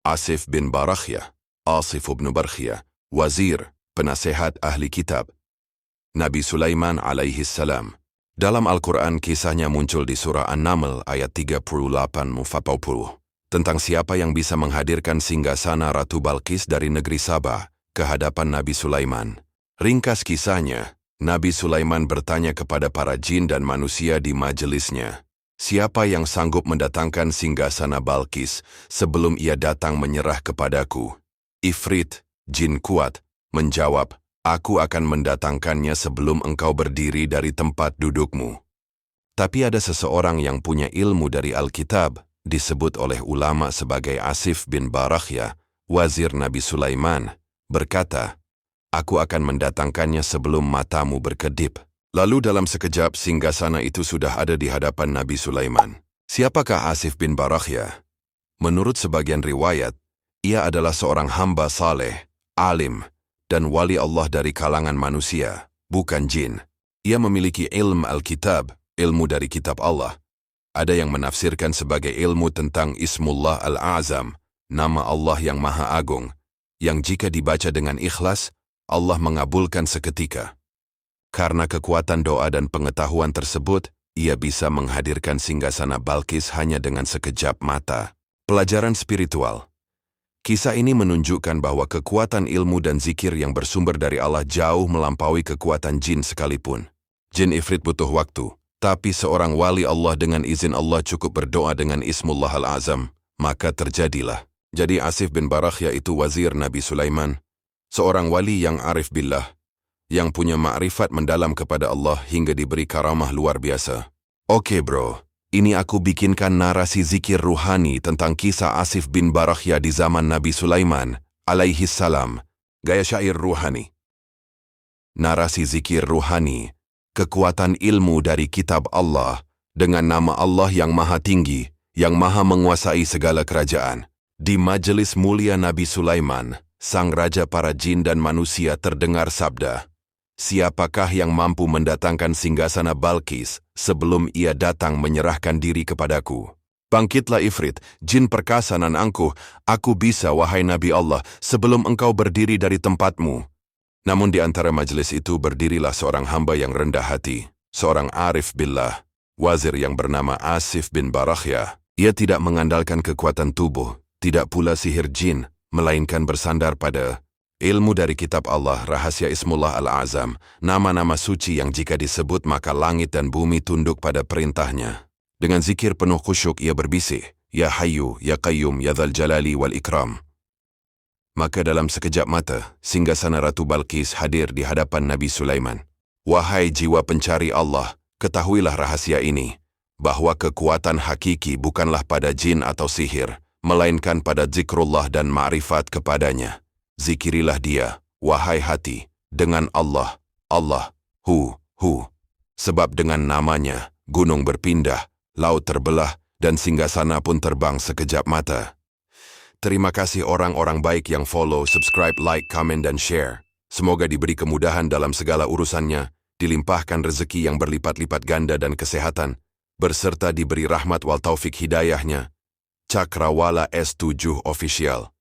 Asif bin Barakhya, Asif bin Barkhya, wazir, penasehat ahli kitab. Nabi Sulaiman alaihi salam. Dalam Al-Quran kisahnya muncul di surah An-Naml ayat 38-40 tentang siapa yang bisa menghadirkan singgasana Ratu Balqis dari negeri Sabah ke hadapan Nabi Sulaiman. Ringkas kisahnya, Nabi Sulaiman bertanya kepada para jin dan manusia di majelisnya, siapa yang sanggup mendatangkan singgasana Balqis sebelum ia datang menyerah kepadaku? Ifrit, jin kuat, menjawab, aku akan mendatangkannya sebelum engkau berdiri dari tempat dudukmu. Tapi ada seseorang yang punya ilmu dari Alkitab, disebut oleh ulama sebagai Asif bin Barakhya, wazir Nabi Sulaiman, berkata, aku akan mendatangkannya sebelum matamu berkedip. Lalu dalam sekejap singgasana itu sudah ada di hadapan Nabi Sulaiman. Siapakah Asif bin Barakhya? Menurut sebagian riwayat, ia adalah seorang hamba saleh, alim, dan wali Allah dari kalangan manusia, bukan jin. Ia memiliki ilmu Alkitab, ilmu dari kitab Allah. Ada yang menafsirkan sebagai ilmu tentang Ismullah Al-Azam, nama Allah yang Maha Agung, yang jika dibaca dengan ikhlas, Allah mengabulkan seketika. Karena kekuatan doa dan pengetahuan tersebut, ia bisa menghadirkan singgasana Balqis hanya dengan sekejap mata. Pelajaran spiritual. Kisah ini menunjukkan bahwa kekuatan ilmu dan zikir yang bersumber dari Allah jauh melampaui kekuatan jin sekalipun. Jin Ifrit butuh waktu, tapi seorang wali Allah dengan izin Allah cukup berdoa dengan Ismullah Al-Azam, maka terjadilah. Jadi Asif bin Barakhya itu wazir Nabi Sulaiman, seorang wali yang arif billah, yang punya ma'rifat mendalam kepada Allah hingga diberi karamah luar biasa. Oke bro, ini aku bikinkan narasi zikir ruhani tentang kisah Asif bin Barakhya di zaman Nabi Sulaiman, alaihi salam, gaya syair ruhani. Narasi zikir ruhani, kekuatan ilmu dari kitab Allah, dengan nama Allah yang maha tinggi, yang maha menguasai segala kerajaan. Di majelis mulia Nabi Sulaiman, sang raja para jin dan manusia terdengar sabda, siapakah yang mampu mendatangkan singgasana Balqis sebelum ia datang menyerahkan diri kepadaku? Bangkitlah Ifrit, jin perkasa nan angkuh, aku bisa wahai Nabi Allah sebelum engkau berdiri dari tempatmu. Namun di antara majelis itu berdirilah seorang hamba yang rendah hati, seorang arif billah, wazir yang bernama Asif bin Barakhya. Ia tidak mengandalkan kekuatan tubuh, tidak pula sihir jin, melainkan bersandar pada ilmu dari kitab Allah, rahasia Ismullah Al-Azam, nama-nama suci yang jika disebut maka langit dan bumi tunduk pada perintahnya. Dengan zikir penuh khusyuk ia berbisik, Ya Hayyu, Ya Qayyum, Ya Dzal Jalali wal Ikram. Maka dalam sekejap mata, singgasana Ratu Balqis hadir di hadapan Nabi Sulaiman. Wahai jiwa pencari Allah, ketahuilah rahasia ini, bahwa kekuatan hakiki bukanlah pada jin atau sihir, melainkan pada zikrullah dan ma'rifat kepadanya. Zikirilah dia, wahai hati, dengan Allah, Allah, hu. Sebab dengan namanya, gunung berpindah, laut terbelah, dan singgasana pun terbang sekejap mata. Terima kasih orang-orang baik yang follow, subscribe, like, comment, dan share. Semoga diberi kemudahan dalam segala urusannya, dilimpahkan rezeki yang berlipat-lipat ganda dan kesehatan, berserta diberi rahmat wal taufik hidayahnya. Cakrawala S7 Official.